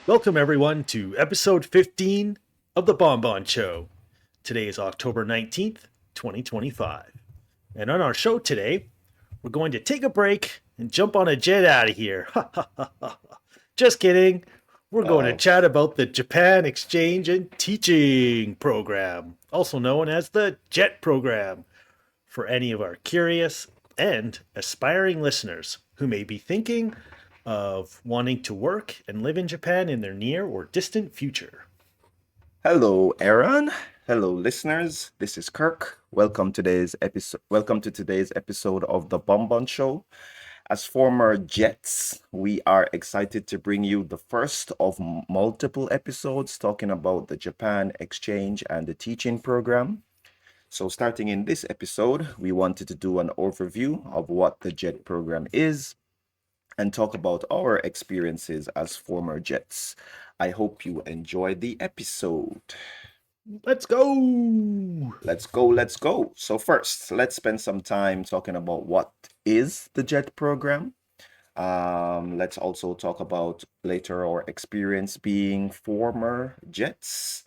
Welcome, everyone, to episode 15 of The Bonbon Show. Today is October 19th, 2025. And on our show today, we're going to take a break and jump on a jet out of here. Just kidding. We're going to Oh, chat about the Japan Exchange and Teaching Program, also known as the JET Program, for any of our curious and aspiring listeners who may be thinking of wanting to work and live in Japan in their near or distant future. hello, Aaron. Hello, listeners. This is Kirk. Welcome to today's episode of the Bonbon Show. As former Jets, we are excited to bring you the first of multiple episodes talking about the Japan Exchange and the Teaching Program. So, starting in this episode, we wanted to do an overview of what the JET program is and talk about our experiences as former Jets. I hope you enjoy the episode. Let's go! Let's go, let's go. So, first, let's spend some time talking about what is the JET program. Let's also talk about later our experience being former Jets.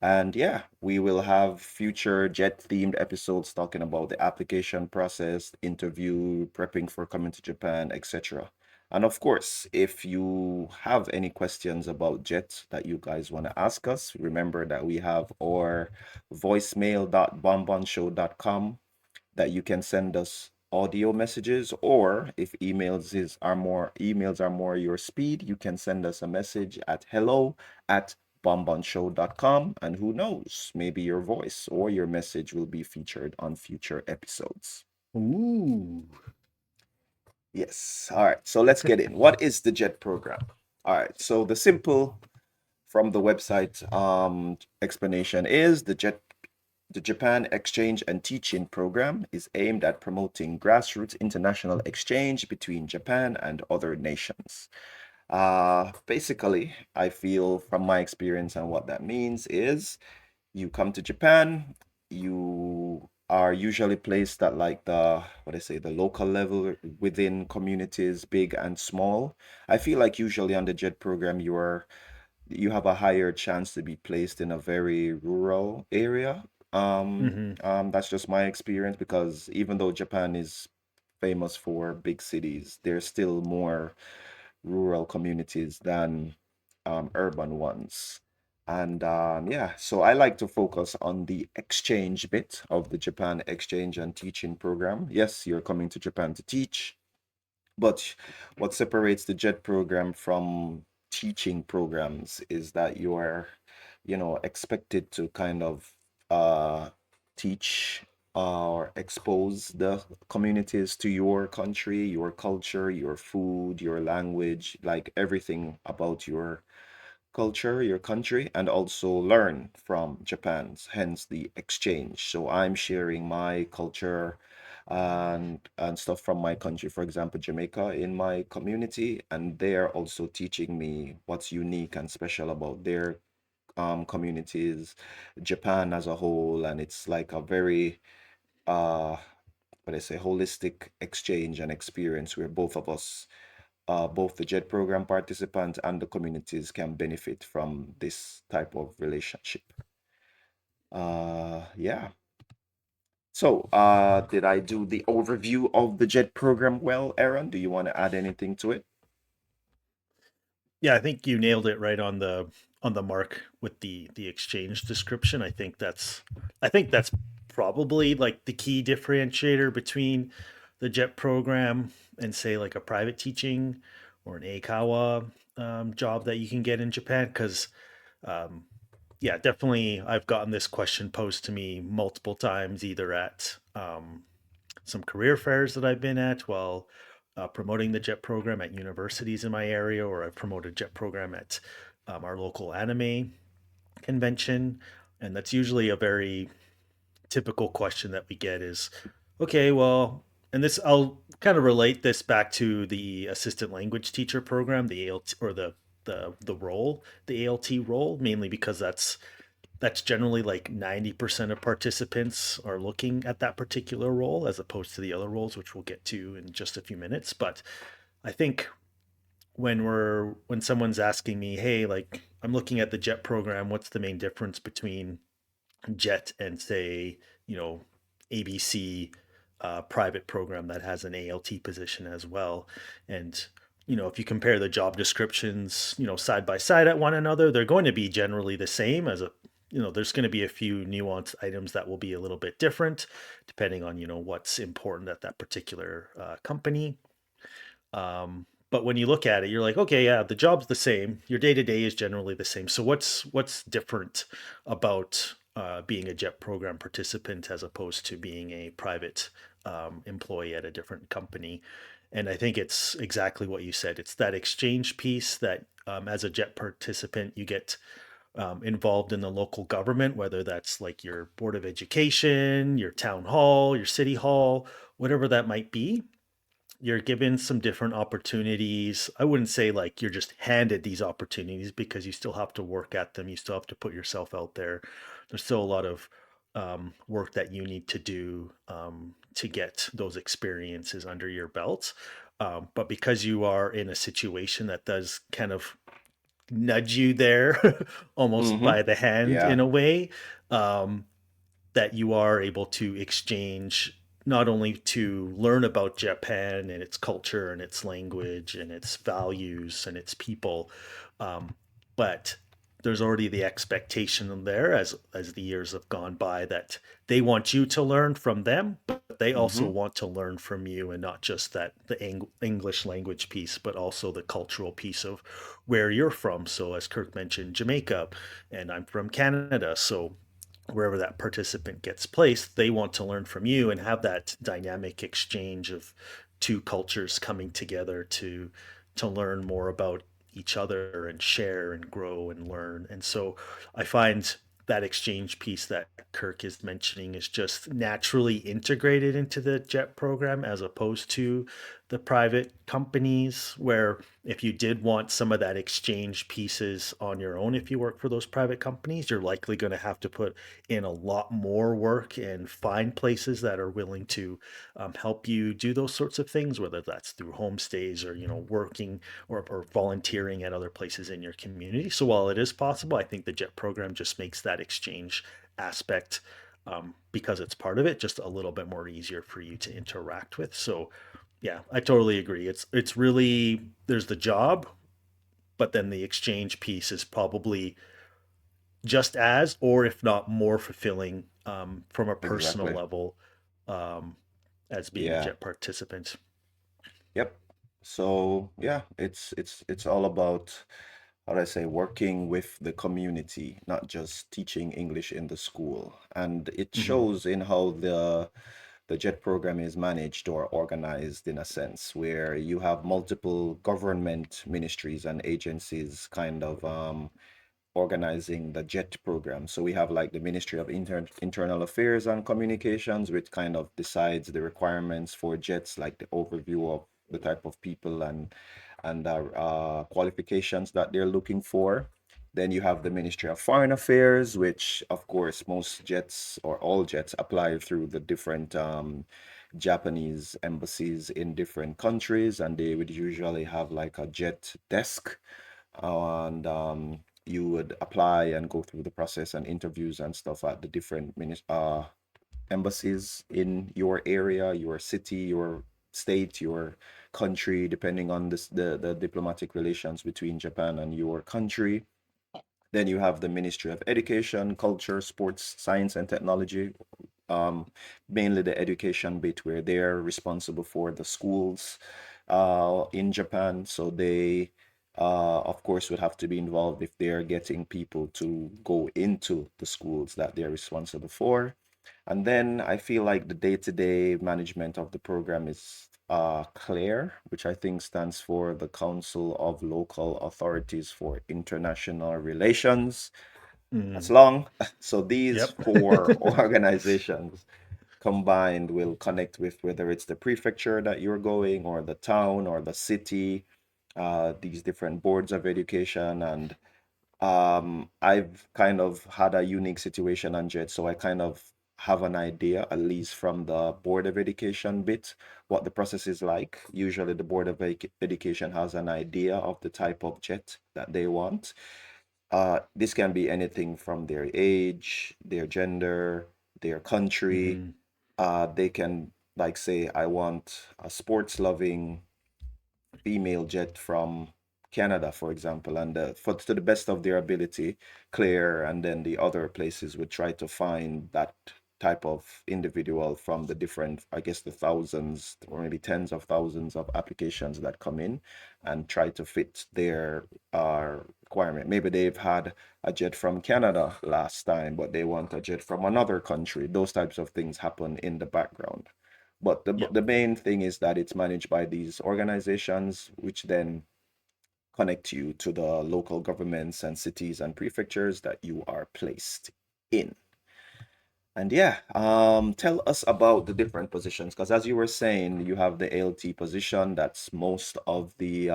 And yeah, we will have future jet themed episodes talking about the application process, interview, prepping for coming to Japan, etc. And of course, if you have any questions about jet that you guys want to ask us, remember that we have our voicemail.bonbonshow.com that you can send us audio messages, or if emails are more your speed, you can send us a message at hello@bonbonshow.com, and who knows, maybe your voice or your message will be featured on future episodes. Ooh. Yes. All right. So let's get in. What is the JET program? All right. So the simple from the website explanation is the Japan Exchange and Teaching Program is aimed at promoting grassroots international exchange between Japan and other nations. Basically, I feel from my experience and what that means is you come to Japan, you are usually placed at like what I say, the local level within communities, big and small. I feel like usually on the JET program, you have a higher chance to be placed in a very rural area. Mm-hmm. That's just my experience because even though Japan is famous for big cities, there's still more rural communities than urban ones. And yeah, so I like to focus on the exchange bit of the Japan Exchange and Teaching Program. Yes, you're coming to Japan to teach, but what separates the JET program from teaching programs is that you're, expected to kind of teach or expose the communities to your country, your culture, your food, your language, like everything about your culture, your country, and also learn from Japan's, hence the exchange. So I'm sharing my culture and stuff from my country, for example, Jamaica, in my community, and they're also teaching me what's unique and special about their communities, Japan as a whole, and it's like a very what I say, holistic exchange and experience where both of us, both the JET program participants and the communities can benefit from this type of relationship. Yeah. So, did I do the overview of the JET program well, Aaron? Do you want to add anything to it? Yeah, I think you nailed it right on the mark with the exchange description. I think that's probably like the key differentiator between the JET program and say like a private teaching or an Eikawa job that you can get in Japan. Because um, yeah, definitely I've gotten this question posed to me multiple times, either at some career fairs that I've been at while promoting the JET program at universities in my area, or I've promoted JET program at our local anime convention. And that's usually a very typical question that we get is, okay, well, and this I'll kind of relate this back to the assistant language teacher program, the ALT or the role, the ALT role, mainly because that's generally like 90% of participants are looking at that particular role as opposed to the other roles, which we'll get to in just a few minutes. But I think when someone's asking me, hey, like I'm looking at the JET program, what's the main difference between JET and say, you know, ABC private program that has an ALT position as well. And if you compare the job descriptions, side by side at one another, they're going to be generally the same as a there's going to be a few nuanced items that will be a little bit different depending on what's important at that particular company. But when you look at it, you're like, okay, yeah, the job's the same. Your day to day is generally the same. So what's different about being a JET program participant as opposed to being a private employee at a different company? And I think it's exactly what you said. It's that exchange piece that as a JET participant, you get involved in the local government, whether that's like your board of education, your town hall, your city hall, whatever that might be. You're given some different opportunities. I wouldn't say like you're just handed these opportunities because you still have to work at them. You still have to put yourself out there. There's still a lot of work that you need to do to get those experiences under your belt. But because you are in a situation that does kind of nudge you there almost Mm-hmm. by the hand Yeah. in a way, um, that you are able to exchange not only to learn about Japan and its culture and its language and its values and its people, but there's already the expectation there as the years have gone by that they want you to learn from them, but they also Mm-hmm. want to learn from you, and not just that the English language piece, but also the cultural piece of where you're from. So as Kirk mentioned, Jamaica, and I'm from Canada, so wherever that participant gets placed, they want to learn from you and have that dynamic exchange of two cultures coming together to learn more about each other and share and grow and learn. And so I find that exchange piece that Kirk is mentioning is just naturally integrated into the JET program as opposed to the private companies where if you did want some of that exchange pieces on your own, if you work for those private companies, you're likely going to have to put in a lot more work and find places that are willing to help you do those sorts of things, whether that's through homestays or working or volunteering at other places in your community. So while it is possible, I think the JET program just makes that exchange aspect, because it's part of it, just a little bit more easier for you to interact with. So yeah, I totally agree. It's really there's the job, but then the exchange piece is probably just as, or if not more fulfilling, from a personal Exactly. level, um, as being a Yeah. JET participant. Yep. So yeah, it's all about, how do I say, working with the community, not just teaching English in the school. And it Hmm. shows in how the JET program is managed or organized in a sense, where you have multiple government ministries and agencies kind of organizing the JET program. So we have like the Ministry of Internal Affairs and Communications, which kind of decides the requirements for JETs, like the overview of the type of people and qualifications that they're looking for. Then you have the Ministry of Foreign Affairs, which of course most JETs or all JETs apply through the different Japanese embassies in different countries, and they would usually have like a JET desk, and you would apply and go through the process and interviews and stuff at the different embassies in your area, your city, your state, your country, depending on the diplomatic relations between Japan and your country. Then you have the Ministry of Education, Culture, Sports, Science, and Technology, um, mainly the education bit, where they're responsible for the schools in Japan. So they, of course, would have to be involved if they're getting people to go into the schools that they're responsible for. And then I feel like the day-to-day management of the program is CLARE, which I think stands for the Council of Local Authorities for International Relations. That's Mm. long. So these Yep. four organizations combined will connect with whether it's the prefecture that you're going, or the town, or the city, these different boards of education. And I've kind of had a unique situation on Jet, so I kind of have an idea, at least from the Board of Education bit, what the process is like. Usually, the Board of Education has an idea of the type of jet that they want. This can be anything from their age, their gender, their country. Hmm. They can like say, I want a sports loving female jet from Canada, for example, and for to the best of their ability, Claire and then the other places would try to find that type of individual from the different, I guess, the thousands or maybe tens of thousands of applications that come in, and try to fit their requirement. Maybe they've had a jet from Canada last time, but they want a jet from another country. Those types of things happen in the background. But the Yeah. the main thing is that it's managed by these organizations, which then connect you to the local governments and cities and prefectures that you are placed in. And yeah, tell us about the different positions, because as you were saying, you have the ALT position. That's most of the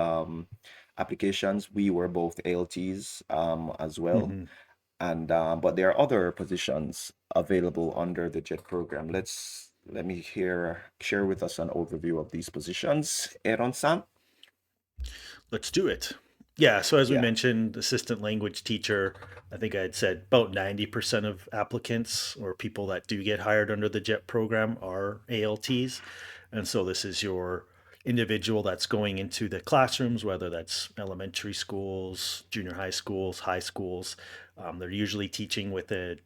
applications. We were both ALTs as well. Hmm. And but there are other positions available under the JET program. Let me hear share with us an overview of these positions. Aaron-san? Let's do it. Yeah, so as we Yeah. mentioned, assistant language teacher, I think I had said about 90% of applicants or people that do get hired under the JET program are ALTs. And so this is your individual that's going into the classrooms, whether that's elementary schools, junior high schools, high schools. They're usually teaching with a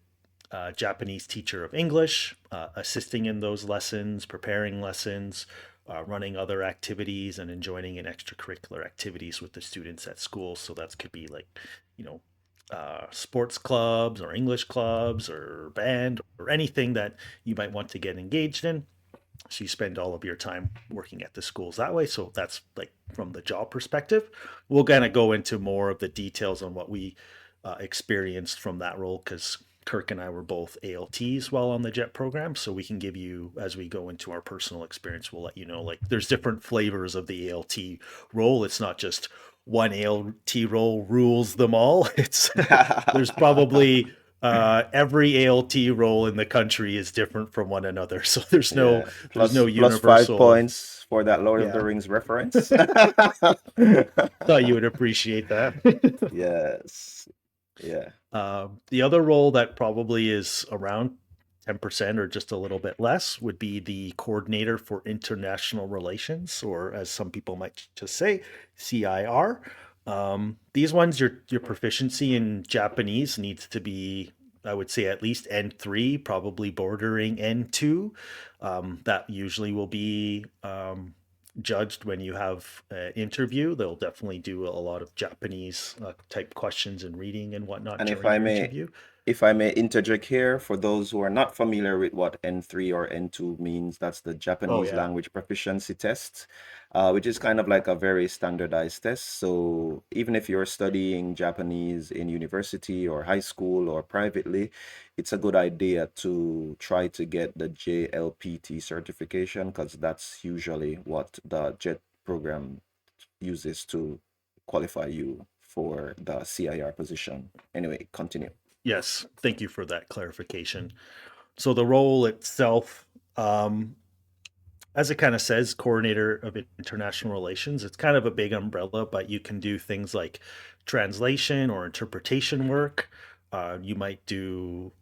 Japanese teacher of English, assisting in those lessons, preparing lessons, running other activities, and joining in extracurricular activities with the students at school. So that could be like, you know, sports clubs or English clubs or band or anything that you might want to get engaged in. So you spend all of your time working at the schools that way. So that's like from the job perspective. We'll kind of go into more of the details on what we experienced from that role because Kirk and I were both ALTs while on the JET program. So we can give you, as we go into our personal experience, we'll let you know like there's different flavors of the ALT role. It's not just one ALT role rules them all. It's there's probably every ALT role in the country is different from one another. So Yeah. there's no Plus 5 universal. points for that Lord of the Yeah, Rings reference. thought you would appreciate that. Yes. Yeah. The other role that probably is around 10% or just a little bit less would be the coordinator for international relations, or as some people might just say, CIR. These ones, your proficiency in Japanese needs to be, I would say, at least N3, probably bordering N2. That usually will be judged when you have an interview. They'll definitely do a lot of Japanese type questions and reading and whatnot And during your interview. if I may interject here, for those who are not familiar with what N3 or N2 means, that's the Oh Japanese yeah. language proficiency test, which is kind of like a very standardized test. So even if you're studying Japanese in university or high school or privately, it's a good idea to try to get the JLPT certification, because that's usually what the JET program uses to qualify you for the CIR position. Anyway, continue. Yes. Thank you for that clarification. So the role itself, um, as it kind of says, coordinator of international relations, it's kind of a big umbrella, but you can do things like translation or interpretation work. You might do,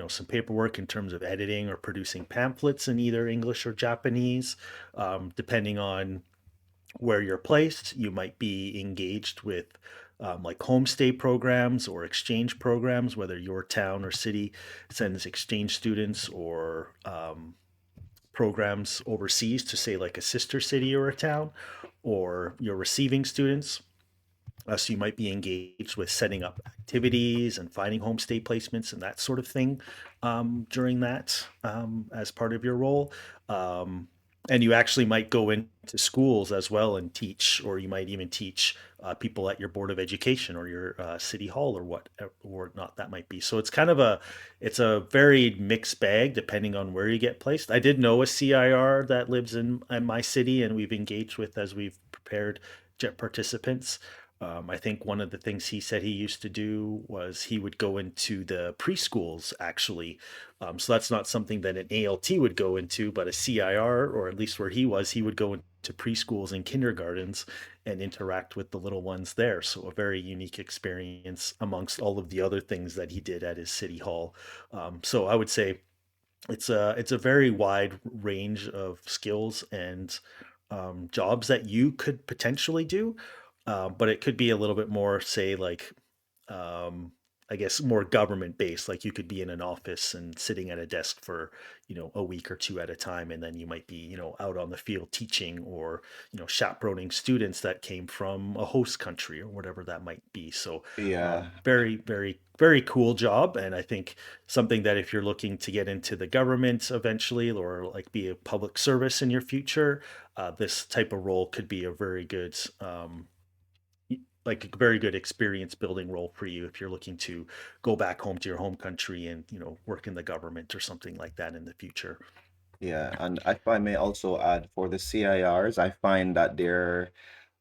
some paperwork in terms of editing or producing pamphlets in either English or Japanese, depending on where you're placed. You might be engaged with like homestay programs or exchange programs, whether your town or city sends exchange students or programs overseas to say like a sister city or a town, or you're receiving students. So you might be engaged with setting up activities and finding homestay placements and that sort of thing during that as part of your role. Um, and you actually might go into schools as well and teach, or you might even teach people at your board of education or your city hall or not that might be. So it's a very mixed bag depending on where you get placed. I did know a CIR that lives in my city, and we've engaged with as we've prepared JET participants. I think one of the things he said he used to do was he would go into the preschools actually. So that's not something that an ALT would go into, but a CIR, or at least where he was, he would go into preschools and kindergartens and interact with the little ones there. So a very unique experience amongst all of the other things that he did at his city hall. So I would say it's a very wide range of skills and jobs that you could potentially do, but it could be a little bit more, say, like um, I guess more government based. Like you could be in an office and sitting at a desk for a week or two at a time, and then you might be out on the field teaching or chaperoning students that came from a host country or whatever that might be. So Yeah, very very very cool job, and I think something that if you're looking to get into the government eventually or like be a public service in your future, this type of role could be a very good like a very good experience building role for you if you're looking to go back home to your home country and work in the government or something like that in the future. yeah. And if I may also add for the CIRs, I find that there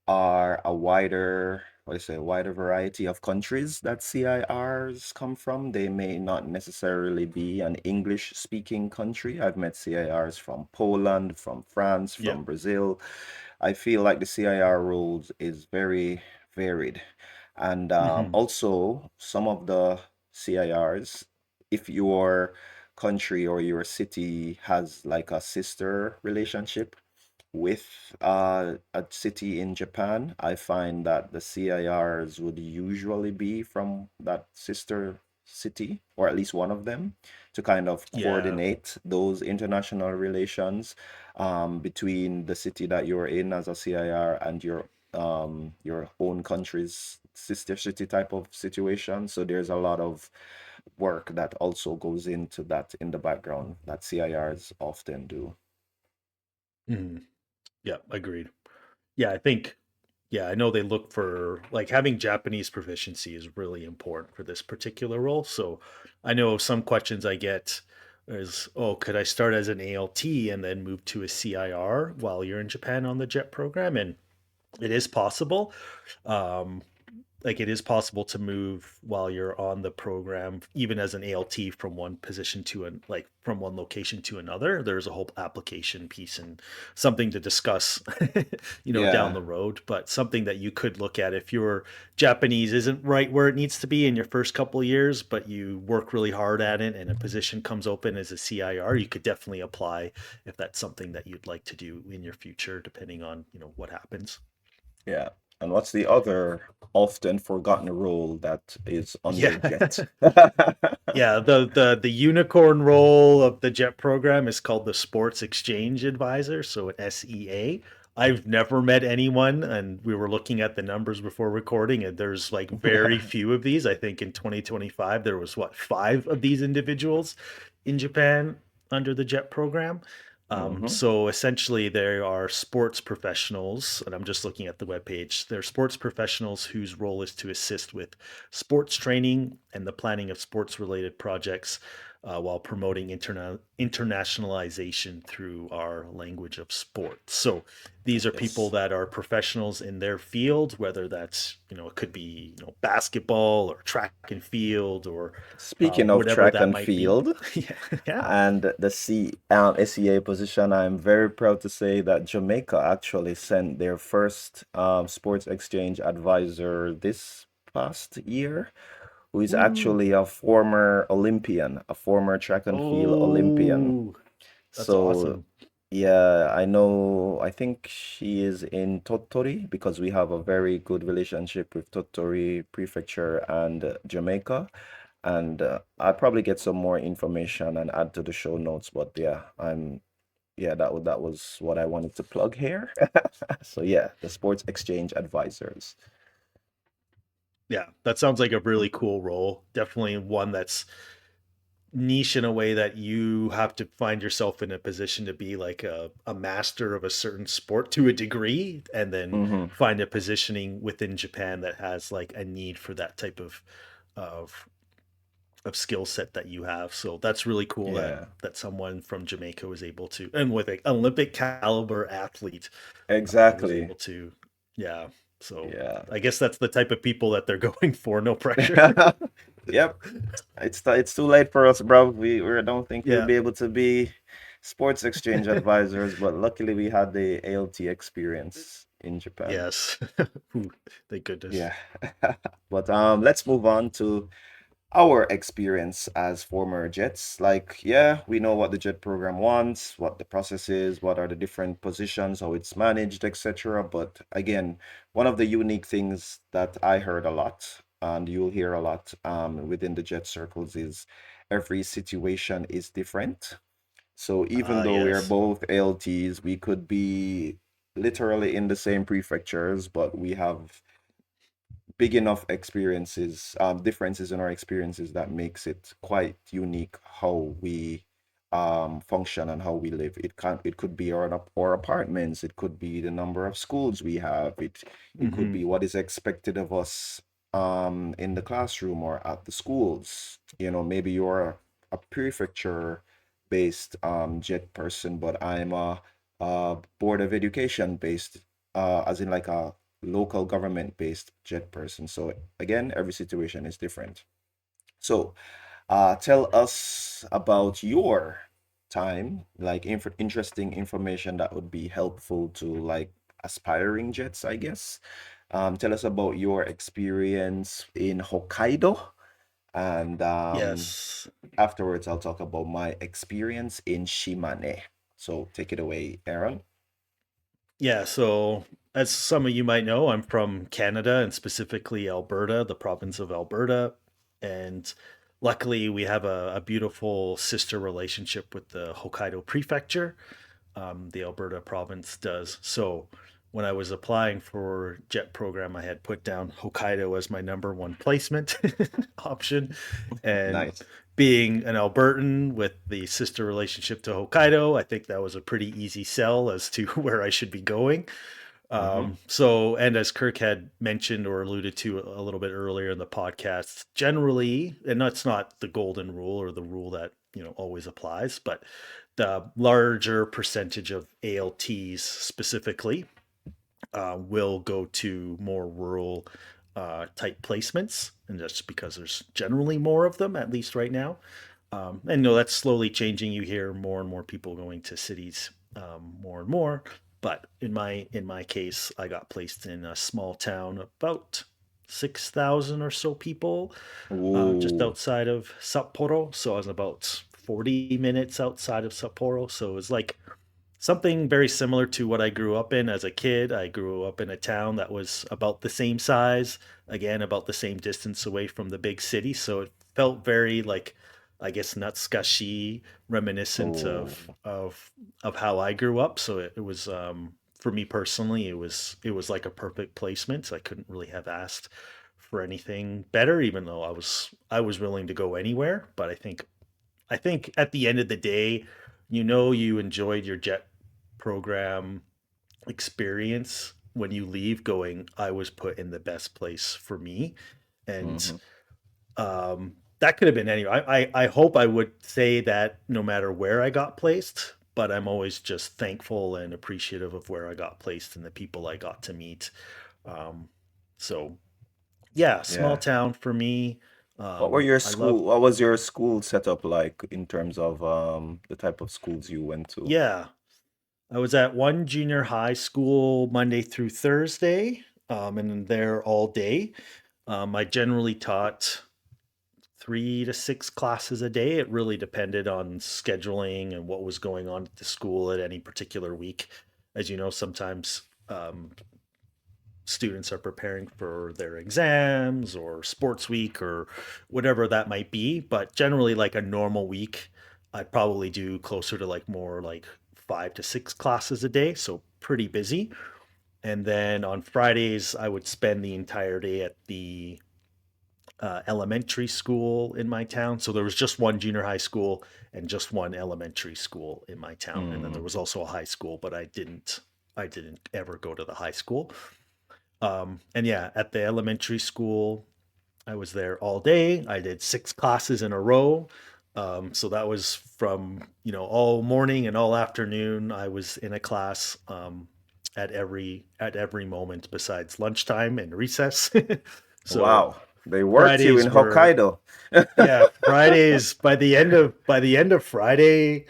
are a wider, what do you say, wider variety of countries that CIRs come from. They may not necessarily be an English speaking country. I've met CIRs from Poland, from France, Yeah. from Brazil. I feel like the CIR roles is very varied. And Hmm. also, some of the CIRs, if your country or your city has like a sister relationship with a city in Japan, I find that the CIRs would usually be from that sister city, or at least one of them, to kind of Yeah. coordinate those international relations between the city that you're in as a CIR and your own country's sister city type of situation. So there's a lot of work that also goes into that in the background that CIRs often do. Hmm. Yeah, agreed. Yeah, I think, yeah, I know they look for like having Japanese proficiency is really important for this particular role. So I know some questions I get is, oh, could I start as an ALT and then move to a CIR while you're in Japan on the JET program? And it is possible. Um, like it is possible to move while you're on the program, even as an ALT from one position to an like from one location to another. There's a whole application piece and something to discuss, down Yeah. the road. But something that you could look at if your Japanese isn't right where it needs to be in your first couple of years, but you work really hard at it, and a position comes open as a CIR, you could definitely apply if that's something that you'd like to do in your future, depending on what happens. Yeah. And what's the other often forgotten role that is under Yeah. Jet? Yeah, the unicorn role of the JET program is called the Sports Exchange Advisor, so an SEA. I've never met anyone, and we were looking at the numbers before recording, and there's like very few of these. I think in 2025 there was what, five of these individuals in Japan under the JET program. Hmm. So essentially, there are sports professionals, and I'm just looking at the webpage. There are sports professionals whose role is to assist with sports training and the planning of sports related projects while promoting internationalization through our language of sports. So these are people Yes. that are professionals in their field, whether that's, it could be, basketball or track and field or Speaking of whatever track that and might be. field Yeah. Yeah. and the SEA position, I'm very proud to say that Jamaica actually sent their first sports exchange advisor this past year, who is Woo. actually a former Olympian, a former track and field Olympian. Oh, that's So, awesome. yeah, I know, I think she is in Tottori because we have a very good relationship with Tottori Prefecture and Jamaica. And I'll probably get some more information and add to the show notes. But yeah, that was what I wanted to plug here. So yeah, the Sports Exchange Advisors. Yeah, that sounds like a really cool role. Definitely one that's niche in a way that you have to find yourself in a position to be like a master of a certain sport to a degree, and then Hmm. find a positioning within Japan that has like a need for that type of of skill set that you have. So that's really cool that Yeah, someone from Jamaica was able to, and with an Olympic caliber athlete, was exactly. able to, yeah. So Yeah. I guess that's the type of people that they're going for. No pressure. Yep. It's too late for us, bro. We don't think we'll Yeah. be able to be sports exchange advisors, but luckily we had the ALT experience in Japan. Yes. Ooh, thank goodness. Yeah. But let's move on to our experience as former Jets. Like, yeah, we know what the Jet program wants, what the process is, what are the different positions, how it's managed, etc. But again, one of the unique things that I heard a lot, and you'll hear a lot within the Jet circles, is every situation is different. So even though we are Yes. both ALTs, we could be literally in the same prefectures, but we have big enough experiences, differences in our experiences that makes it quite unique how we function and how we live. It could be our apartments, it could be the number of schools we have, it could Hmm. be what is expected of us in the classroom or at the schools. You know, maybe you're a prefecture based jet person, but I'm a board of education based as in like a local government based jet person. So again, every situation is different. So tell us about your time, like interesting information that would be helpful to like aspiring jets, I guess. Tell us about your experience in Hokkaido, and Yes. afterwards I'll talk about my experience in Shimane. So take it away, Aaron. Yeah. So, as some of you might know, I'm from Canada and specifically Alberta, the province of Alberta. And luckily, we have a beautiful sister relationship with the Hokkaido prefecture. The Alberta province does. So when I was applying for JET program, I had put down Hokkaido as my number one placement option. And Nice. being an Albertan with the sister relationship to Hokkaido, I think that was a pretty easy sell as to where I should be going. Mm-hmm. So, and as Kirk had mentioned or alluded to a little bit earlier in the podcast, generally, and that's not the golden rule or the rule that, always applies, but the larger percentage of ALTs specifically will go to more rural type placements. And that's because there's generally more of them, at least right now. And no, that's slowly changing. You hear more and more people going to cities more and more. But in my case, I got placed in a small town, about 6,000 or so people, just Ooh. outside of Sapporo. So I was about 40 minutes outside of Sapporo. So it was like something very similar to what I grew up in as a kid. I grew up in a town that was about the same size, again, about the same distance away from the big city. So it felt very like, I guess, Natsukashi, reminiscent Oh. of how I grew up. So it was for me personally, it was like a perfect placement. I couldn't really have asked for anything better, even though I was willing to go anywhere. But I think at the end of the day, you enjoyed your jet program experience when you leave going, I was put in the best place for me. And Mm-hmm. that could have been anywhere. I hope I would say that no matter where I got placed, but I'm always just thankful and appreciative of where I got placed and the people I got to meet. Um, so yeah, small Yeah. town for me. I love, What was your school setup like in terms of the type of schools you went to? yeah, I was at one junior high school Monday through Thursday, and there all day. I generally taught 3 to 6 classes a day. It really depended on scheduling and what was going on at the school at any particular week. As you know, sometimes students are preparing for their exams or sports week or whatever that might be. But generally, like a normal week, I'd probably do closer to like more like 5 to 6 classes a day. So pretty busy. And then on Fridays, I would spend the entire day at the elementary school in my town. So there was just one junior high school and just one elementary school in my town. And then there Mm, was also a high school, but I didn't ever go to the high school. And yeah, at the elementary school, I was there all day. I did 6 classes in a row. So that was from, all morning and all afternoon. I was in a class. at every moment besides lunchtime and recess. So Wow, they worked you in Fridays were Hokkaido. yeah, Fridays by the end of Friday,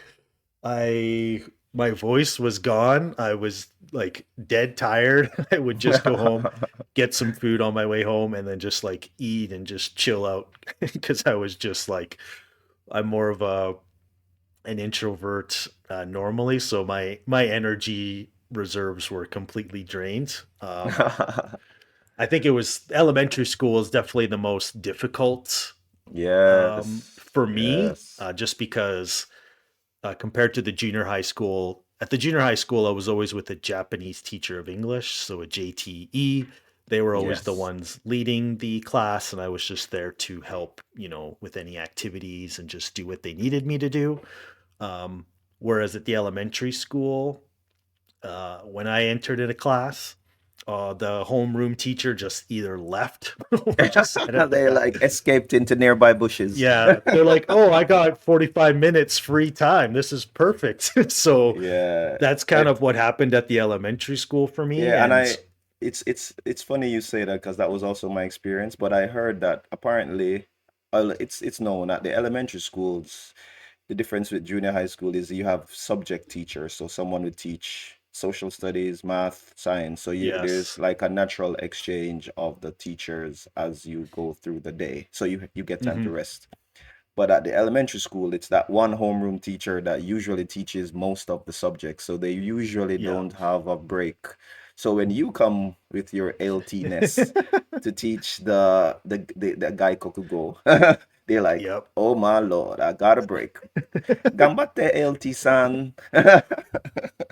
I my voice was gone. I was like dead tired. I would just go home, get some food on my way home, and then just like eat and just chill out because I was just like I'm more of a an introvert normally, so my energy reserves were completely drained. I think it was elementary school is definitely the most difficult Yes, for me, yes, just because compared to the junior high school. At the junior high school, I was always with a Japanese teacher of English, so a JTE. They were always the yes. ones leading the class, and I was just there to help, with any activities and just do what they needed me to do. Um, Whereas at the elementary school, when I entered in a class, the homeroom teacher just either left or just sat at the They back. like escaped into nearby bushes. Yeah, they're like, "Oh, I got 45 minutes free time. This is perfect." So Yeah. that's kind of what happened at the elementary school for me. Yeah, and And it's funny you say that because that was also my experience. But I heard that apparently, it's known at the elementary schools. The difference with junior high school is you have subject teachers, so someone would teach social studies, math, science. So there's yes, like a natural exchange of the teachers as you go through the day. So you get time to hmm, rest. But at the elementary school, it's that one homeroom teacher that usually teaches most of the subjects. So they usually yeah, don't have a break. So when you come with your LT-ness to teach the guy Kokugo, they're like, yep. oh my Lord, I got a break. Gambate LT-san.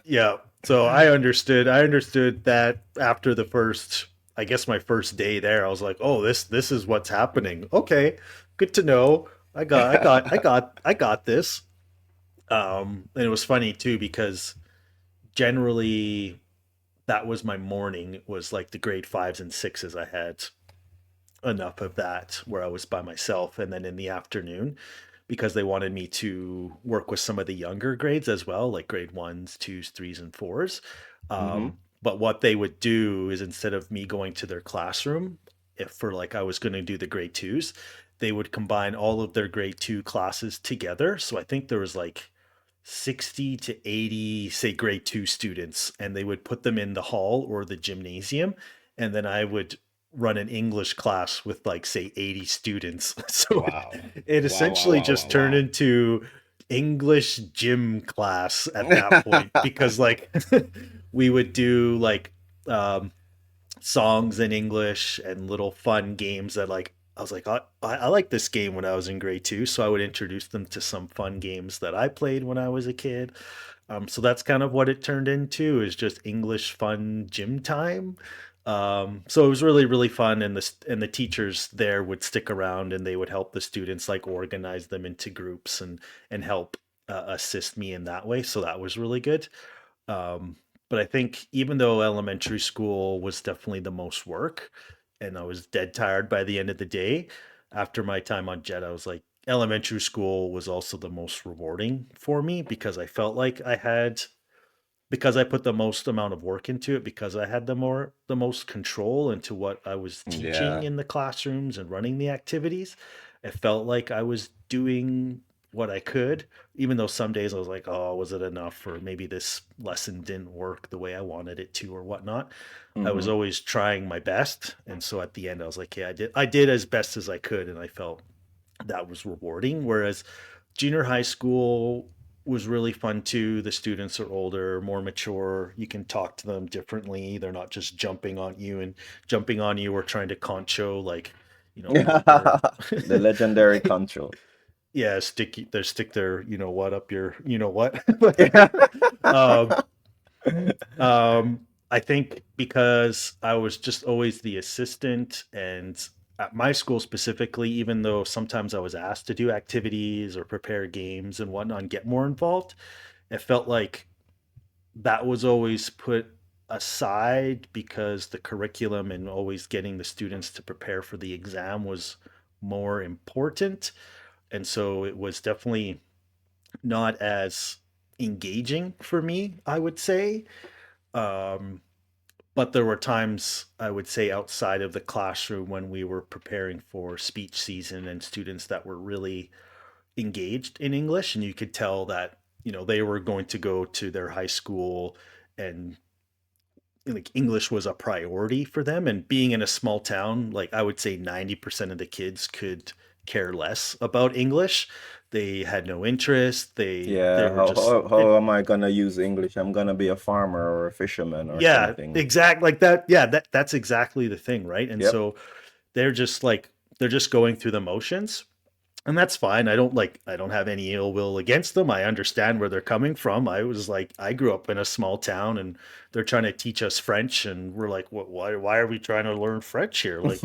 Yeah. So I understood that after the first, I guess my first day there, I was like, "Oh, this is what's happening." Okay, good to know. I got this. And it was funny too because generally that was my morning. It was like the grade fives and sixes. I had enough of that where I was by myself, and then in the afternoon, because they wanted me to work with some of the younger grades as well, like grade ones, twos, threes, and fours. Hmm. But what they would do is instead of me going to their classroom, if for like I was going to do the grade twos, they would combine all of their grade two classes together. So I think there was like 60 to 80, say, grade two students, and they would put them in the hall or the gymnasium. And then I would run an English class with like, say, 80 students. So Wow. it Wow, wow, essentially wow, just wow, turned wow. into English gym class at that point because like we would do like um, songs in English and little fun games that like I was like I like this game when I was in grade two, so I would introduce them to some fun games that I played when I was a kid. So that's kind of what it turned into is just English fun gym time. So it was really really fun, and the teachers there would stick around and they would help the students like organize them into groups and help assist me in that way. So that was really good. Um, but I think even though elementary school was definitely the most work and I was dead tired by the end of the day, after my time on Jet, I was like, elementary school was also the most rewarding for me because I felt like because I put the most amount of work into it, because I had the most control into what I was teaching Yeah. in the classrooms and running the activities. It felt like I was doing what I could, even though some days I was like, oh, was it enough? Or maybe this lesson didn't work the way I wanted it to, or whatnot. I was Hmm. always trying my best. And so at the end I was like, yeah, I did as best as I could, and I felt that was rewarding. Whereas junior high school was really fun too. The students are older, more mature. You can talk to them differently. They're not just jumping on you or trying to concho like, older. The legendary control. Yeah, stick their what up your what. um, I think because I was just always the assistant, and at my school specifically, even though sometimes I was asked to do activities or prepare games and whatnot and get more involved, it felt like that was always put aside because the curriculum and always getting the students to prepare for the exam was more important. And so it was definitely not as engaging for me, I would say. Um, but there were times I would say outside of the classroom when we were preparing for speech season and students that were really engaged in English, and you could tell that they were going to go to their high school and like English was a priority for them. And being in a small town, like I would say 90% of the kids could care less about English. They had no interest. They Yeah, were just how am I gonna use English? I'm gonna be a farmer or a fisherman or yeah, something. exact like that. Yeah, that's exactly the thing, right? And Yep. so they're just going through the motions, and that's fine. I don't have any ill will against them. I understand where they're coming from. I was like I grew up in a small town and they're trying to teach us French and we're like why are we trying to learn French here? Like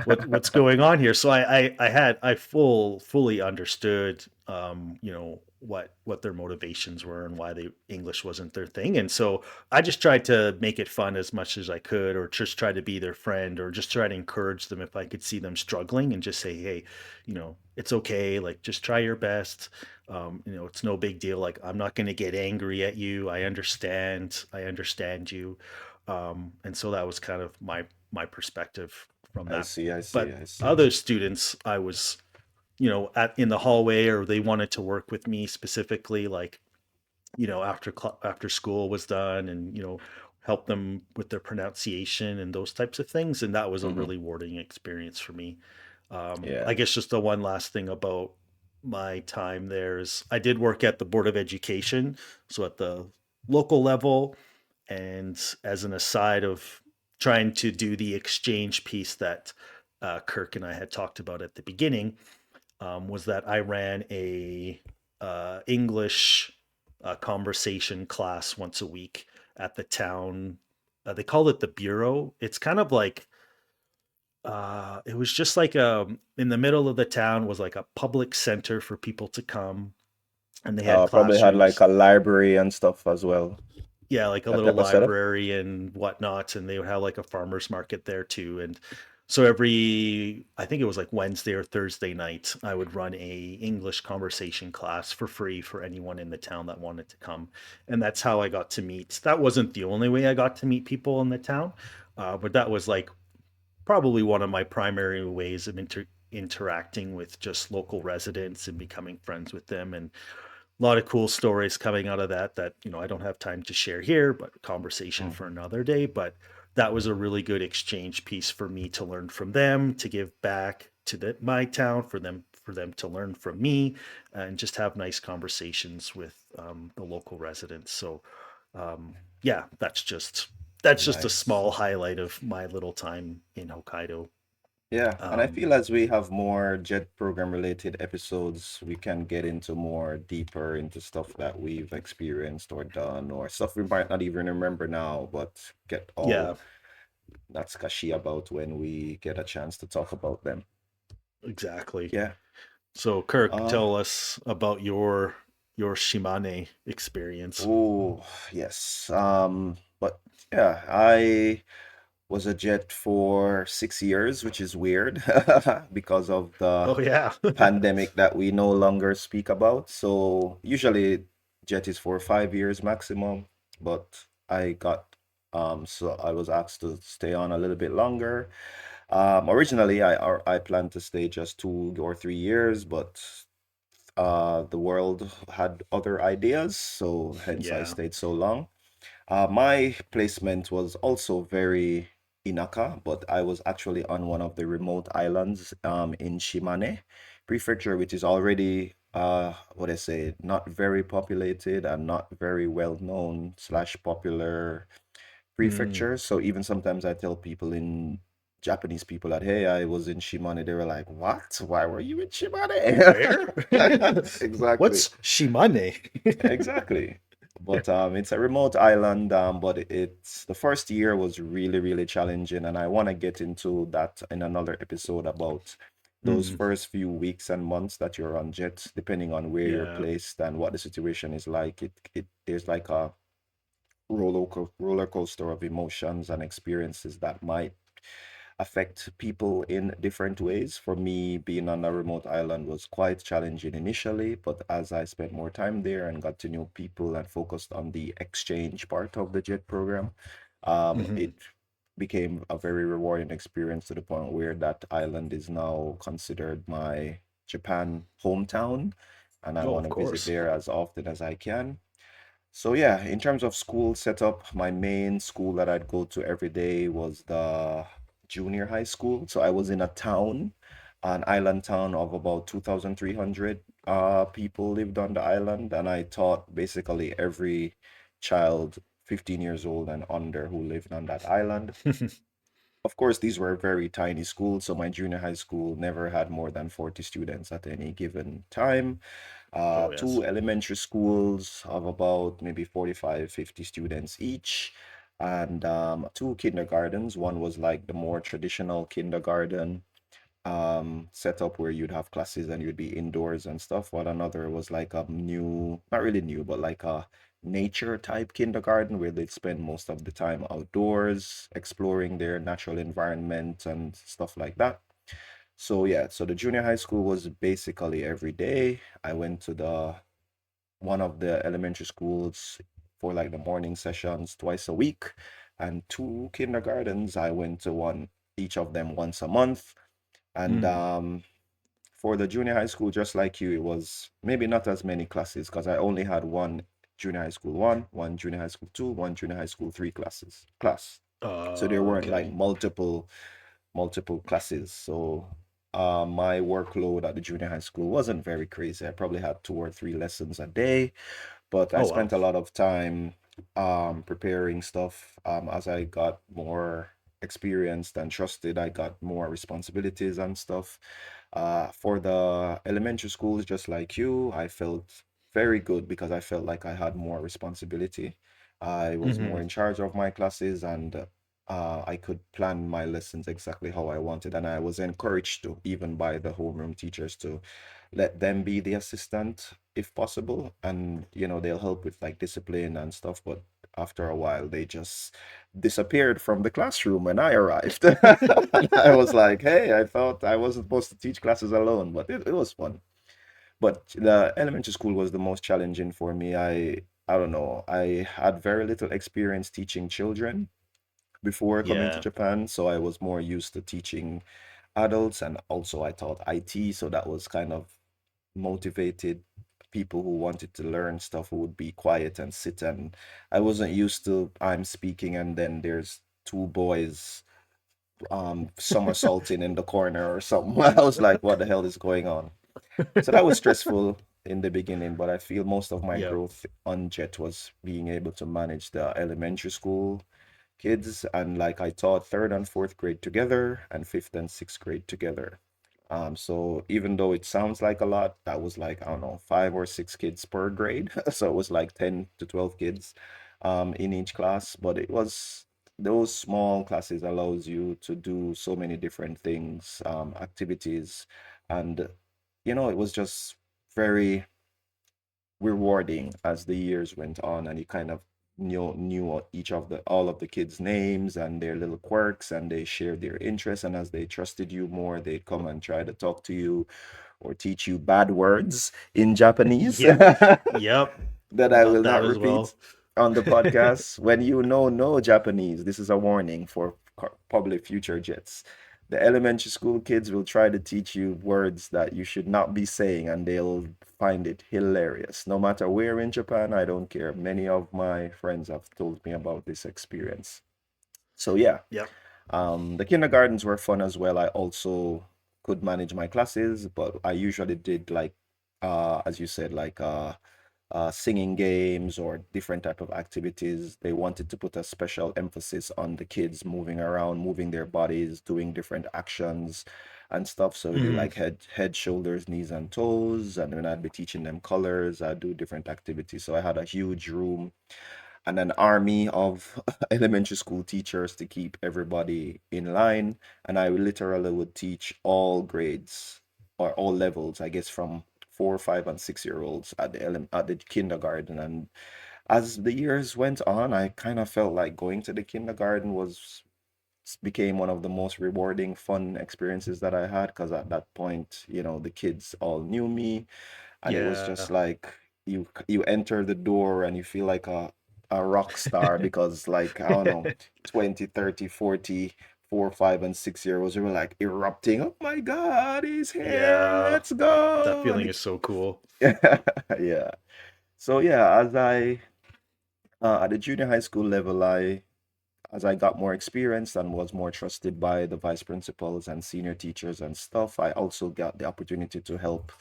what's going on here? So I fully understood what their motivations were and why the English wasn't their thing. And so I just tried to make it fun as much as I could, or just try to be their friend, or just try to encourage them if I could see them struggling and just say, hey, it's okay. Like, just try your best. It's no big deal. Like, I'm not going to get angry at you. I understand. I understand you. And so that was kind of my perspective from I that. see, I see, But I see. other students, I was, in the hallway, or they wanted to work with me specifically, like, after school was done, and help them with their pronunciation and those types of things. And that was a Hmm. really rewarding experience for me. I Yeah. guess just the one last thing about my time there is I did work at the Board of Education, so at the local level, and as an aside of trying to do the exchange piece that Kirk and I had talked about at the beginning, was that I ran a English conversation class once a week at the town. They called it the Bureau. It's kind of like it was just like in the middle of the town was like a public center for people to come, and they had Probably had like classrooms. a library and stuff as well. Yeah, like a That little type of setup. library and whatnot, and they would have like a farmer's market there too. And so every, I think it was like Wednesday or Thursday night, I would run a English conversation class for free for anyone in the town that wanted to come. And that's how I got to meet. That wasn't the only way I got to meet people in the town, but that was like probably one of my primary ways of interacting with just local residents and becoming friends with them. And a lot of cool stories coming out of that I don't have time to share here, but conversation Mm. for another day. But that was a really good exchange piece for me to learn from them, to give back to my town, for them to learn from me, and just have nice conversations with the local residents. So yeah, that's just a Nice. small highlight of my little time in Hokkaido. Yeah, and I um, feel as we have more jet program related episodes, we can get into more deeper into stuff that we've experienced or done, or stuff we might not even remember now, but get yeah, all that's kashy about when we get a chance to talk about them. exactly. Yeah. So, Kirk, Uh, tell us about your Shimane experience. oh, yes. But yeah, I was a jet for 6 years, which is weird because of the Oh yeah. pandemic that we no longer speak about. So usually jet is for 5 years maximum, but so I was asked to stay on a little bit longer. Originally I planned to stay just 2 or 3 years, but the world had other ideas, so hence I Yeah. stayed so long. My placement was also very Inaka, but I was actually on one of the remote islands in Shimane Prefecture, which is already what I say, not very populated and not very well known slash popular Mm. prefecture. So even sometimes I tell people in Japanese people that hey, I was in Shimane, they were like, "What? Why were you in Shimane?" Where? Exactly. What's Shimane? Exactly. But it's a remote island, but it's the first year was really, really challenging, and I want to get into that in another episode about those Mm. first few weeks and months that you're on jet, depending on where you're Yeah. placed and what the situation is like. It there's like a roller coaster of emotions and experiences that might affect people in different ways. For me, being on a remote island was quite challenging initially, but as I spent more time there and got to know people and focused on the exchange part of the JET program, Hmm. it became a very rewarding experience to the point where that island is now considered my Japan hometown, and I Oh, want of to visit course. there as often as I can. So yeah, in terms of school setup, my main school that I'd go to every day was the junior high school. So I was in a town, an island town of about 2,300 people lived on the island, and I taught basically every child 15 years old and under who lived on that island. Of course, these were very tiny schools, so my junior high school never had more than 40 students at any given time. Oh, yes. Two elementary schools of about maybe 45, 50 students each, and two kindergartens. One was like the more traditional kindergarten setup where you'd have classes and you'd be indoors and stuff, while another was like a new, not really new, but like a nature type kindergarten where they'd spend most of the time outdoors, exploring their natural environment and stuff like that. So yeah, so the junior high school was basically every day. I went to the one of the elementary schools for like the morning sessions twice a week, and two kindergartens. I went to one, each of them once a month. And Mm. for the junior high school, just like you, it was maybe not as many classes because I only had one junior high school one, one junior high school two, one junior high school three class. So there weren't Okay. like multiple classes. So my workload at the junior high school wasn't very crazy. I probably had two or three lessons a day, but I Oh, wow. spent a lot of time preparing stuff. As I got more experienced and trusted, I got more responsibilities and stuff. For the elementary schools, just like you, I felt very good because I felt like I had more responsibility. I was more Hmm. in charge of my classes, and I could plan my lessons exactly how I wanted. And I was encouraged to, even by the homeroom teachers, to let them be the assistant if possible. And, they'll help with like discipline and stuff. But after a while, they just disappeared from the classroom when I arrived. And I was like, hey, I thought I wasn't supposed to teach classes alone, but it was fun. But the elementary school was the most challenging for me. I don't know. I had very little experience teaching children before coming to Yeah. Japan, so I was more used to teaching adults, and also I taught IT, so that was kind of motivated people who wanted to learn stuff who would be quiet and sit, and I wasn't used to I'm speaking and then there's two boys somersaulting in the corner or something. I was like, what the hell is going on? So that was stressful in the beginning, but I feel most of my Yep. growth on Jet was being able to manage the elementary school kids, and like I taught third and fourth grade together and fifth and sixth grade together. So even though it sounds like a lot, that was like, I don't know, five or six kids per grade. So it was like 10 to 12 kids in each class. But it was those small classes allows you to do so many different things, activities, and it was just very rewarding as the years went on, and you kind of knew each of the all of the kids' names and their little quirks, and they shared their interests, and as they trusted you more, they'd come and try to talk to you or teach you bad words in Japanese Yep. Yep. that I Got will that not as repeat well. on the podcast. When you know no Japanese, this is a warning for probably future jets. The elementary school kids will try to teach you words that you should not be saying, and they'll find it hilarious. No matter where in Japan, I don't care. Many of my friends have told me about this experience. So yeah, Yep. the kindergartens were fun as well. I also could manage my classes, but I usually did like, as you said, like singing games or different type of activities. They wanted to put a special emphasis on the kids moving around, moving their bodies, doing different actions and stuff. So we do Hmm. like head, shoulders, knees, and toes. And when I'd be teaching them colors, I'd do different activities. So I had a huge room and an army of elementary school teachers to keep everybody in line. And I literally would teach all grades or all levels, I guess, from 4, 5, and 6 year olds at the kindergarten. And as the years went on, I kind of felt like going to the kindergarten was became one of the most rewarding, fun experiences that I had because at that point, the kids all knew me, and it was just Yeah. like you enter the door and you feel like a rock star because like I don't know, 20, 30, 40, 4, 5, and 6 year olds were like erupting. Oh my God, he's here. Yeah. Let's That go. feeling is so cool. Yeah. So yeah, as I at the junior high school level, as I got more experience and was more trusted by the vice principals and senior teachers and stuff, I also got the opportunity to help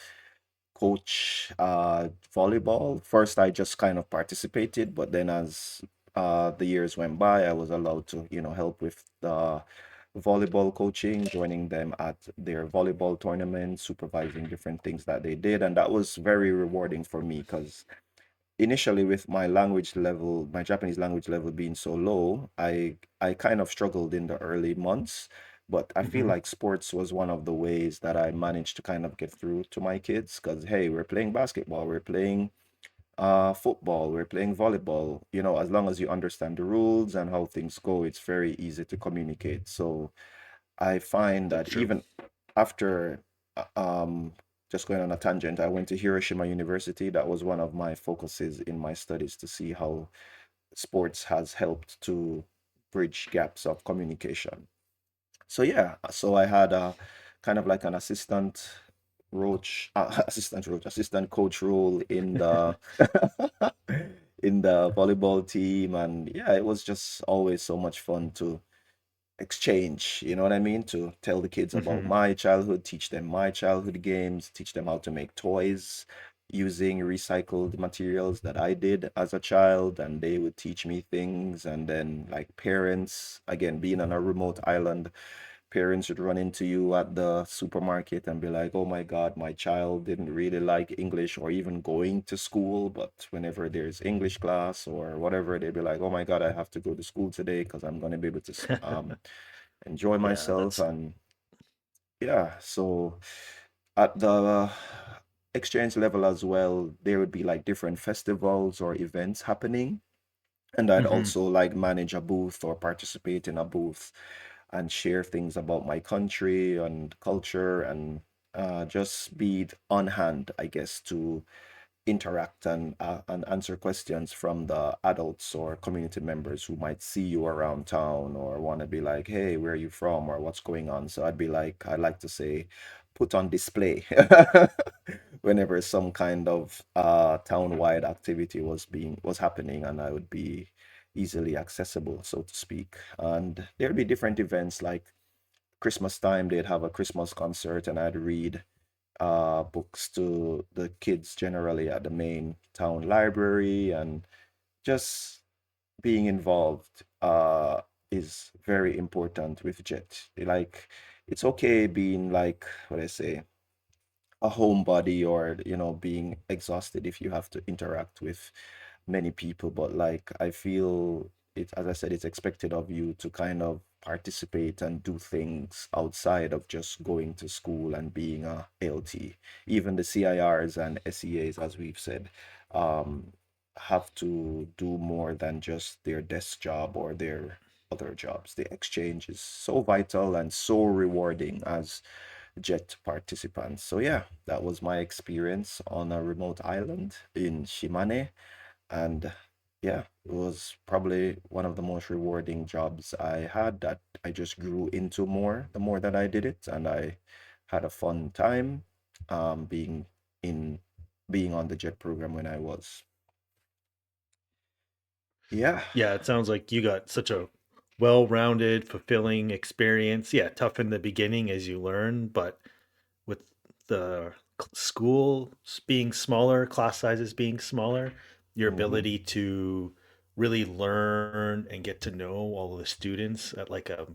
coach volleyball. First, I just kind of participated, but then as the years went by, I was allowed to, help with the volleyball coaching, joining them at their volleyball tournaments, supervising different things that they did. And that was very rewarding for me because initially with my language level, my Japanese language level being so low, I kind of struggled in the early months, but I feel Hmm. like sports was one of the ways that I managed to kind of get through to my kids because hey, we're playing basketball, we're playing football, we're playing volleyball. As long as you understand the rules and how things go, it's very easy to communicate. So I find That's that true. even after uh, um just going on a tangent, I went to Hiroshima University. That was one of my focuses in my studies to see how sports has helped to bridge gaps of communication. So yeah, so I had a kind of like an assistant coach role in the in the volleyball team, and yeah, it was just always so much fun to exchange, you know what I mean? To tell the kids about Hmm. my childhood, teach them my childhood games, teach them how to make toys using recycled materials that I did as a child, and they would teach me things. And then, like parents, again, being on a remote island, parents would run into you at the supermarket and be like, oh my God, my child didn't really like English or even going to school. But whenever there's English class or whatever, they'd be like, oh my God, I have to go to school today because I'm going to be able to enjoy Yeah, myself. that's And yeah, so at the exchange level as well, there would be like different festivals or events happening. And I'd hmm also like manage a booth or participate in a booth and share things about my country and culture and just be on hand, I guess, to interact and answer questions from the adults or community members who might see you around town or want to be like, hey, where are you from or what's going on? So I'd like to say, put on display whenever some kind of town-wide activity was happening, and I would be easily accessible, so to speak. And there'd be different events like Christmas time, they'd have a Christmas concert, and I'd read books to the kids generally at the main town library, and just being involved is very important with Jet. Like, it's okay being like, what I say, a homebody or being exhausted if you have to interact with many people, but like I feel it, as I said, it's expected of you to kind of participate and do things outside of just going to school and being a LT. Even the CIRs and SEAs, as we've said, um have to do more than just their desk job or their other jobs. The exchange is so vital and so rewarding as jet participants. So yeah, that was my experience on a remote island in Shimane. And yeah, it was probably one of the most rewarding jobs I had that I just grew into more the more that I did it. And I had a fun time being in being on the jet program when I was. Yeah. Yeah, it sounds like you got such a well-rounded, fulfilling experience. Yeah, tough in the beginning as you learn, but with the school being smaller, class sizes being smaller, your Hmm. ability to really learn and get to know all of the students at like a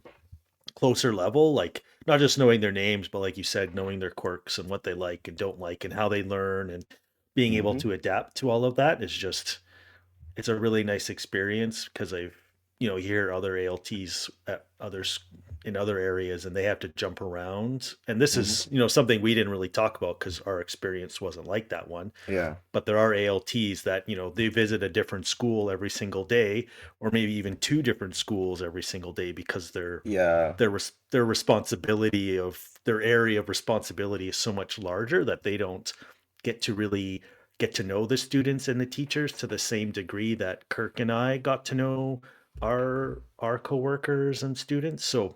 closer level, like not just knowing their names, but like you said, knowing their quirks and what they like and don't like and how they learn and being able Hmm. to adapt to all of that is just it's a really nice experience because I've you hear other ALTs at other in other areas and they have to jump around. And this Hmm. is, something we didn't really talk about because our experience wasn't like that one. Yeah. But there are ALTs that, they visit a different school every single day, or maybe even two different schools every single day because Yeah. their responsibility of their area of responsibility is so much larger that they don't get to really get to know the students and the teachers to the same degree that Kirk and I got to know our coworkers and students. So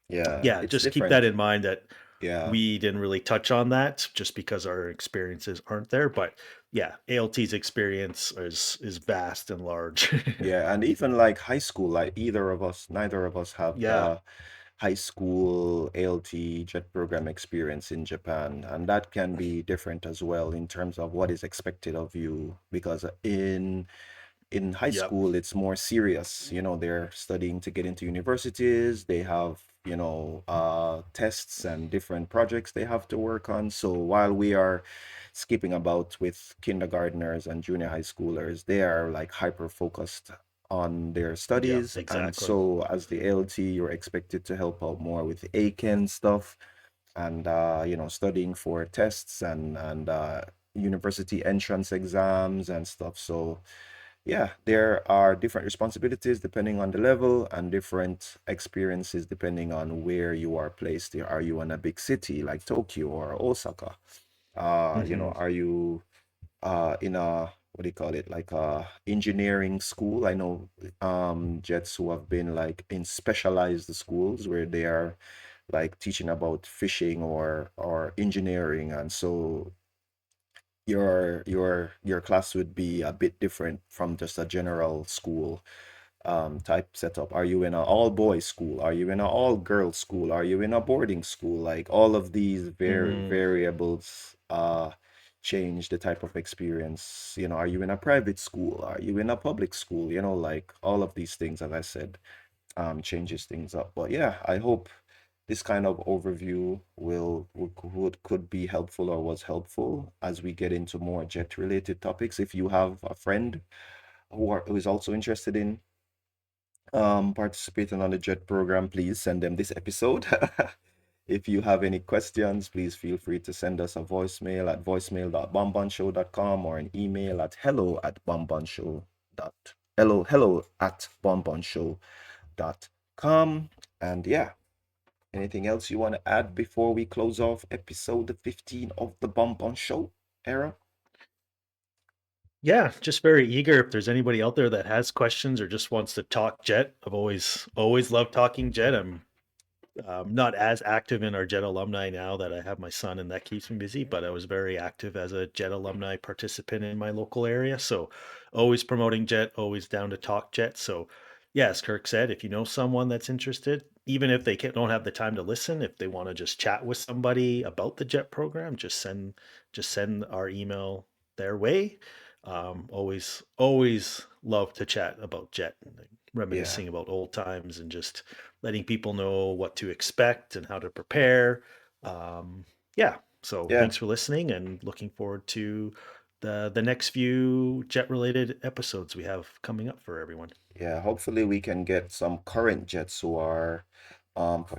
Yeah. yeah, It's just keep that different. in mind that Yeah. we didn't really touch on that just because our experiences aren't there. But yeah, ALT's experience is vast and large. Yeah. And even like high school, like neither of us have Yeah. high school ALT jet program experience in Japan. And that can be different as well in terms of what is expected of you. Because in high Yep. school it's more serious, they're studying to get into universities, they have tests and different projects they have to work on. So while we are skipping about with kindergartners and junior high schoolers, they are like hyper focused on their Yep. studies. And Exactly. so as the ALT, you're expected to help out more with aiken stuff and studying for tests and university entrance exams and stuff. So yeah, there are different responsibilities depending on the level and different experiences depending on where you are placed. Are you in a big city like Tokyo or Osaka? Hmm. Are you in a, what do you call it, like a engineering school? I know jets who have been like in specialized schools where they are like teaching about fishing or engineering, and so your class would be a bit different from just a general school type setup. Are you in an all boys school? Are you in an all girls school? Are you in a boarding school? Like all of these Hmm. variables change the type of experience. Are you in a private school? Are you in a public school? Like all of these things, as I said, changes things up. But yeah, I hope this kind of overview could be helpful or was helpful as we get into more jet related topics. If you have a friend who is also interested in participating on the jet program, please send them this episode. If you have any questions, please feel free to send us a voicemail at voicemail.bonbonshow.com or an email at hello@bonbonshow.com. And yeah, anything else you want to add before we close off episode 15 of the Bonbon Show, Era? Yeah, just very eager. If there's anybody out there that has questions or just wants to talk jet, I've always loved talking jet. I'm not as active in our Jet alumni now that I have my son, and that keeps me busy. But I was very active as a Jet alumni participant in my local area. So always promoting Jet, always down to talk Jet. So, yeah, as Kirk said, if you know someone that's interested, even if they don't have the time to listen, if they want to just chat with somebody about the Jet program, just send our email their way. Always love to chat about Jet, like, Yeah, reminiscing about old times and just letting people know what to expect and how to prepare. Yeah. So yeah, thanks for listening and looking forward to the next few jet related episodes we have coming up for everyone. yeah. Hopefully, we can get some current Jets who are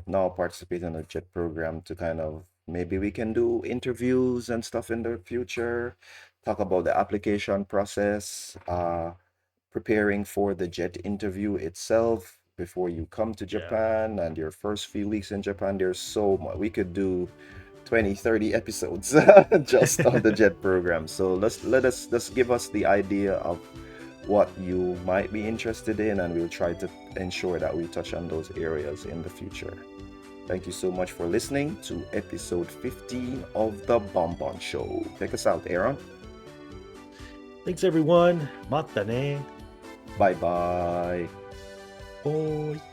now participating in the Jet program to kind of maybe we can do interviews and stuff in the future, talk about the application process, preparing for the jet interview itself before you come to Yeah. Japan and your first few weeks in Japan. There's so much. We could do 20, 30 episodes just on the jet program. So let's give us the idea of what you might be interested in, and we'll try to ensure that we touch on those areas in the future. Thank you so much for listening to episode 15 of the Bonbon Show. Take us out, Aaron. Thanks everyone. Mata ne. Bye bye. Bye.